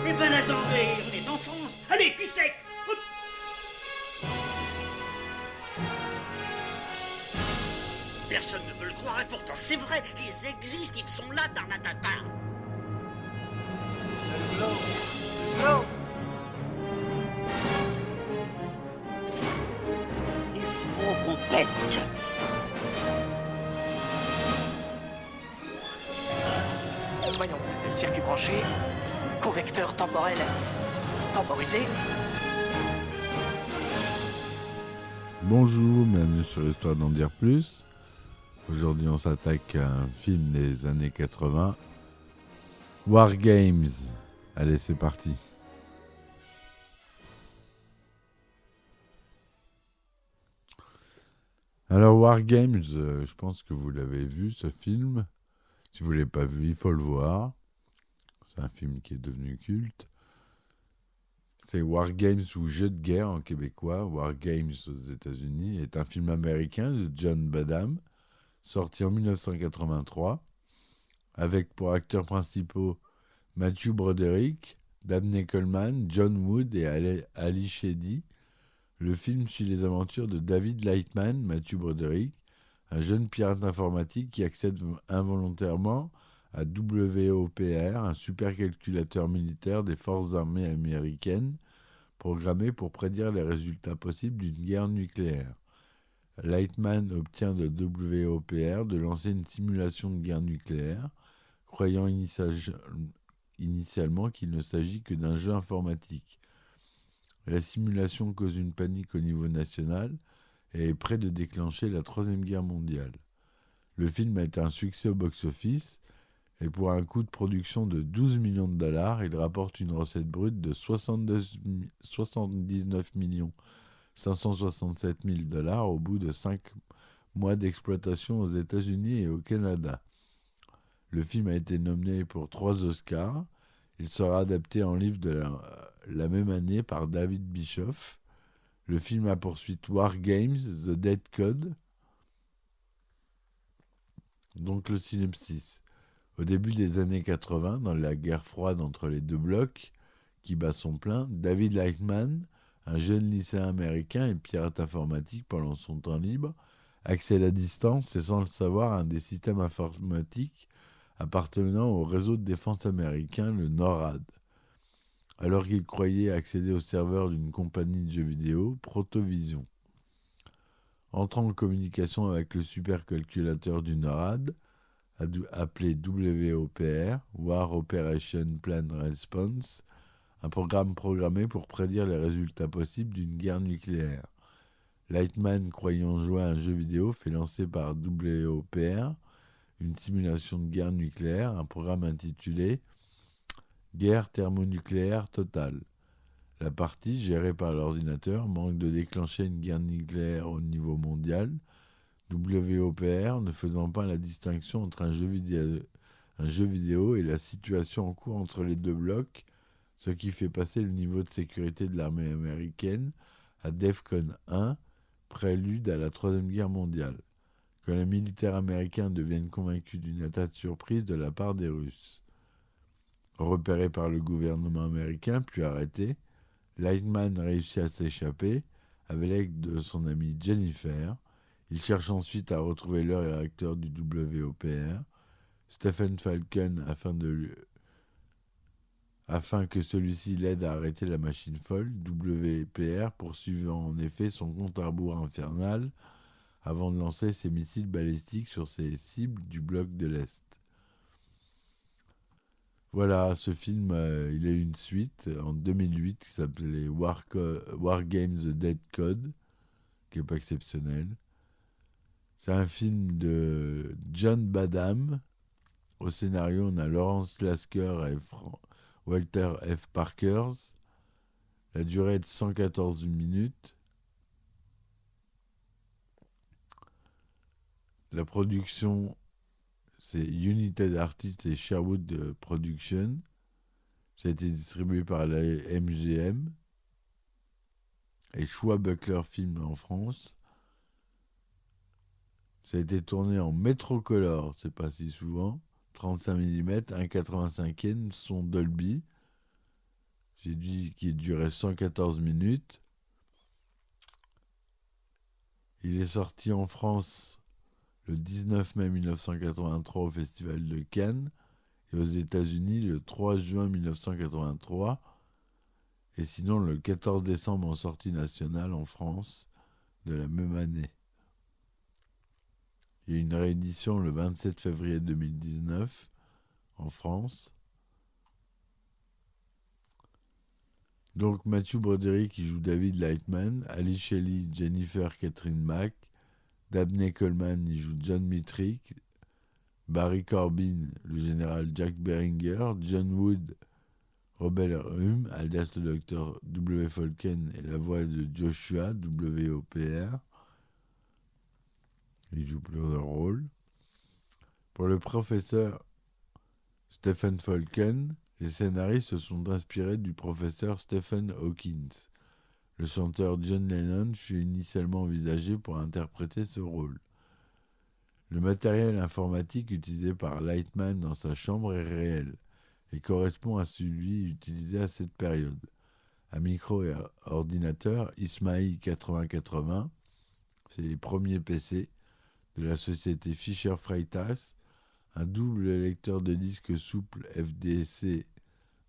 Eh ben attendez, on est en France. Allez, cul sec. Hop. Personne ne peut le croire et pourtant c'est vrai, ils existent, ils sont là, Tarnatata. Non. Il faut qu'on pète. Voyons, circuit branché, correcteur temporel temporisé. Bonjour, bienvenue sur Histoire d'en dire plus. Aujourd'hui, on s'attaque à un film des années 80, War Games. Allez, c'est parti. Alors, War Games, je pense que vous l'avez vu, ce film. Si vous ne l'avez pas vu, il faut le voir. C'est un film qui est devenu culte. C'est War Games ou Jeux de guerre en québécois. War Games aux États-Unis est un film américain de John Badham, sorti en 1983, avec pour acteurs principaux Matthew Broderick, Dabney Coleman, John Wood et Ali Sheedy. Le film suit les aventures de David Lightman, Matthew Broderick, un jeune pirate informatique qui accède involontairement à WOPR, un supercalculateur militaire des forces armées américaines, programmé pour prédire les résultats possibles d'une guerre nucléaire. Lightman obtient de WOPR de lancer une simulation de guerre nucléaire, croyant initialement qu'il ne s'agit que d'un jeu informatique. La simulation cause une panique au niveau national et est près de déclencher la Troisième Guerre mondiale. Le film a été un succès au box-office et pour un coût de production de 12 millions de dollars, il rapporte une recette brute de 79 567 000 dollars au bout de 5 mois d'exploitation aux États-Unis et au Canada. Le film a été nominé pour 3 Oscars. Il sera adapté en livre de la même année par David Bischoff. Le film a pour suite War Games, The Dead Code. Donc le synopsis. Au début des années 80, dans la guerre froide entre les deux blocs, qui bat son plein, David Lightman, un jeune lycéen américain et pirate informatique pendant son temps libre, accède à distance et sans le savoir à un des systèmes informatiques appartenant au réseau de défense américain, le NORAD. Alors qu'il croyait accéder au serveur d'une compagnie de jeux vidéo, Protovision. Entrant en communication avec le supercalculateur du NORAD, appelé WOPR, War Operation Plan Response, un programme programmé pour prédire les résultats possibles d'une guerre nucléaire. Lightman, croyant jouer à un jeu vidéo, fait lancer par WOPR une simulation de guerre nucléaire, un programme intitulé Guerre thermonucléaire totale. La partie, gérée par l'ordinateur, manque de déclencher une guerre nucléaire au niveau mondial, WOPR ne faisant pas la distinction entre un jeu vidéo et la situation en cours entre les deux blocs, ce qui fait passer le niveau de sécurité de l'armée américaine à DEFCON 1, prélude à la Troisième Guerre mondiale, quand les militaires américains deviennent convaincus d'une attaque surprise de la part des Russes. Repéré par le gouvernement américain, puis arrêté, Lightman réussit à s'échapper avec l'aide de son amie Jennifer. Il cherche ensuite à retrouver le réacteur du WOPR, Stephen Falcon, afin que celui-ci l'aide à arrêter la machine folle. WOPR poursuivant en effet son compte à rebours infernal avant de lancer ses missiles balistiques sur ses cibles du bloc de l'Est. Voilà, ce film, il a eu une suite en 2008 qui s'appelait War Games The Dead Code, qui n'est pas exceptionnel. C'est un film de John Badham. Au scénario, on a Lawrence Lasker et Walter F. Parkers. La durée est de 114 minutes. La production, c'est United Artists et Sherwood Productions. Ça a été distribué par la MGM et Choix Buckler Film en France. Ça a été tourné en Métrocolor, c'est pas si souvent, 35 mm, 1,85e, son Dolby. J'ai dit qu'il durait 114 minutes. Il est sorti en France le 19 mai 1983 au Festival de Cannes et aux États-Unis le 3 juin 1983 et sinon le 14 décembre en sortie nationale en France de la même année. Il y a une réédition le 27 février 2019 en France. Donc Matthew Broderick qui joue David Lightman, Ali Shelley, Jennifer Catherine Mack, Dabney Coleman il joue John Mittrick, Barry Corbin le général Jack Beringer, John Wood, Robert Hume alias le docteur W. Falken et la voix de Joshua WOPR. Il joue plusieurs rôles. Pour le professeur Stephen Falken, les scénaristes se sont inspirés du professeur Stephen Hawking. Le chanteur John Lennon fut initialement envisagé pour interpréter ce rôle. Le matériel informatique utilisé par Lightman dans sa chambre est réel et correspond à celui utilisé à cette période. Un micro et ordinateur Ismail 8080, c'est les premiers PC de la société Fisher Freitas, un double lecteur de disques souple FDC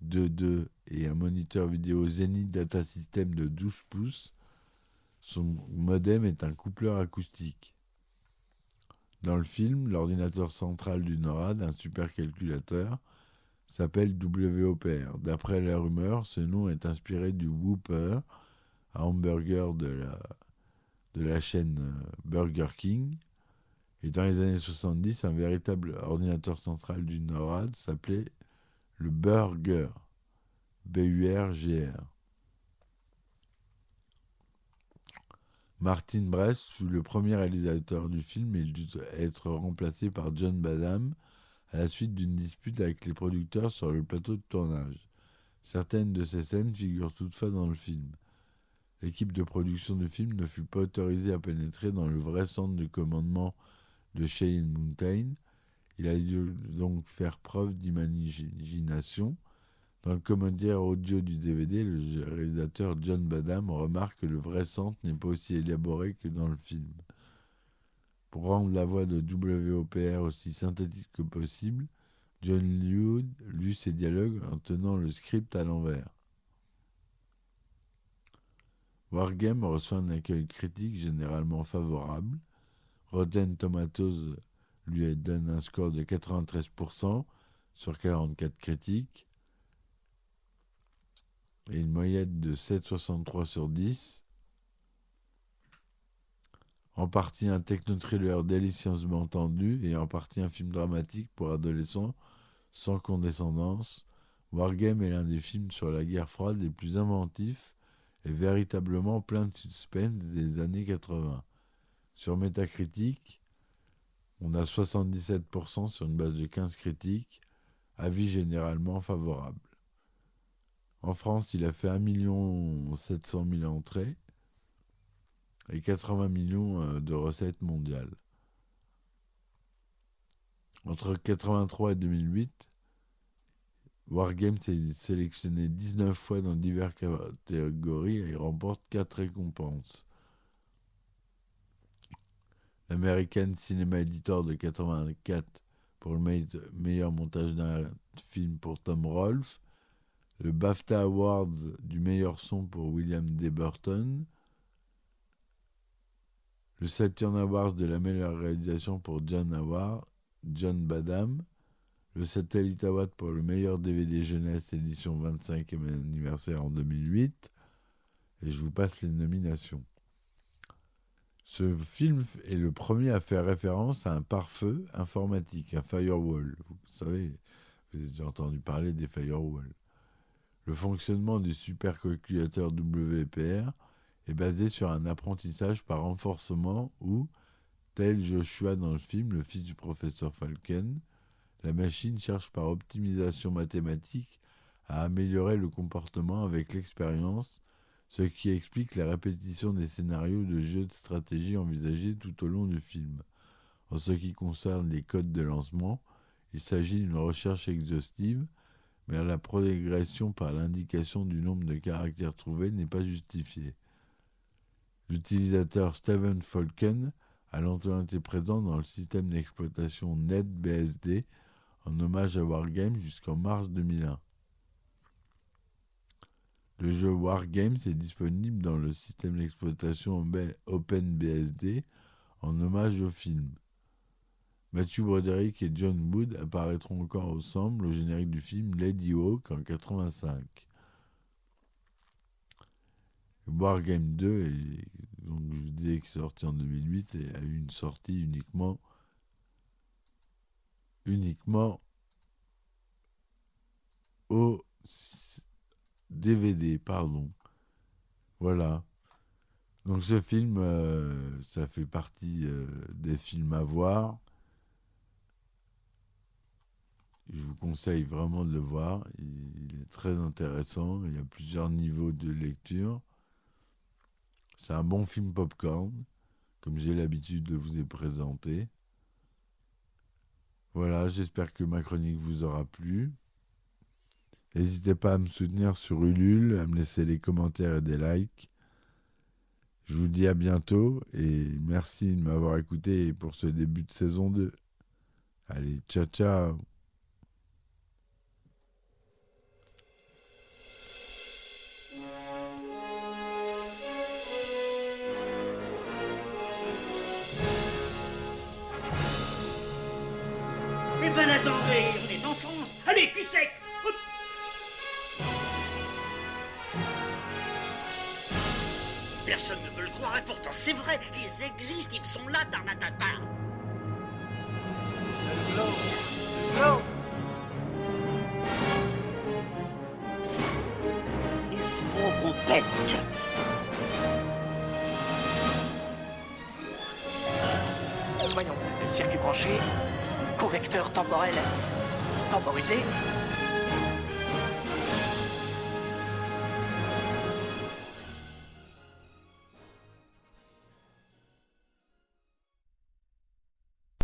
2.2 et un moniteur vidéo Zenith Data System de 12 pouces. Son modem est un coupleur acoustique. Dans le film, l'ordinateur central du NORAD, un supercalculateur, s'appelle WOPR. D'après la rumeur, ce nom est inspiré du Whopper, un hamburger de la chaîne Burger King. Et dans les années 70, un véritable ordinateur central du NORAD s'appelait le Burger, BURGR. Martin Brest fut le premier réalisateur du film et il dut être remplacé par John Badham à la suite d'une dispute avec les producteurs sur le plateau de tournage. Certaines de ces scènes figurent toutefois dans le film. L'équipe de production du film ne fut pas autorisée à pénétrer dans le vrai centre de commandement de Cheyenne Mountain. Il a dû donc faire preuve d'imagination. Dans le commentaire audio du DVD, le réalisateur John Badham remarque que le vrai centre n'est pas aussi élaboré que dans le film. Pour rendre la voix de WOPR aussi synthétique que possible, John Lewd lut ses dialogues en tenant le script à l'envers. Wargame reçoit un accueil critique généralement favorable. Rotten Tomatoes lui donne un score de 93% sur 44 critiques et une moyenne de 7,63 sur 10. En partie un techno-thriller délicieusement tendu et en partie un film dramatique pour adolescents sans condescendance, Wargame est l'un des films sur la guerre froide les plus inventifs et véritablement plein de suspense des années 80. Sur Metacritic, on a 77% sur une base de 15 critiques, avis généralement favorable. En France, il a fait 1 700 000 entrées et 80 millions de recettes mondiales. Entre 1983 et 2008, Wargame s'est sélectionné 19 fois dans diverses catégories et remporte 4 récompenses. L'American Cinema Editor de 1984 pour le meilleur montage d'un film pour Tom Rolfe, le BAFTA Awards du meilleur son pour William D. Burton, le Saturn Awards de la meilleure réalisation pour John Badham, le Satellite Award pour le meilleur DVD jeunesse édition 25e anniversaire en 2008, et je vous passe les nominations. Ce film est le premier à faire référence à un pare-feu informatique, un firewall. Vous savez, vous avez déjà entendu parler des firewalls. Le fonctionnement du supercalculateur WPR est basé sur un apprentissage par renforcement où, tel Joshua dans le film, le fils du professeur Falken, la machine cherche par optimisation mathématique à améliorer le comportement avec l'expérience, ce qui explique la répétition des scénarios de jeux de stratégie envisagés tout au long du film. En ce qui concerne les codes de lancement, il s'agit d'une recherche exhaustive, mais la progression par l'indication du nombre de caractères trouvés n'est pas justifiée. L'utilisateur Steven Falken a longtemps été présent dans le système d'exploitation NetBSD en hommage à Wargames jusqu'en mars 2001. Le jeu Wargames est disponible dans le système d'exploitation OpenBSD en hommage au film. Matthew Broderick et John Wood apparaîtront encore ensemble au générique du film Lady Hawk en 1985. Wargame 2, donc je vous disais qu'il est sorti en 2008 et a eu une sortie uniquement au DVD, pardon. Voilà. Donc ce film, ça fait partie des films à voir. Je vous conseille vraiment de le voir. Il est très intéressant. Il y a plusieurs niveaux de lecture. C'est un bon film popcorn, comme j'ai l'habitude de vous y présenter. Voilà, j'espère que ma chronique vous aura plu. N'hésitez pas à me soutenir sur Ulule, à me laisser des commentaires et des likes. Je vous dis à bientôt et merci de m'avoir écouté pour ce début de saison 2. Allez, ciao ciao. Eh ben attendez, on est en France. Allez, cul sec. Hop. Personne ne veut le croire et pourtant c'est vrai, ils existent, ils sont là, Tarnatata. Glow. Glow. Il faut qu'on pète. Voyons, circuit branché, convecteur temporel temporisé,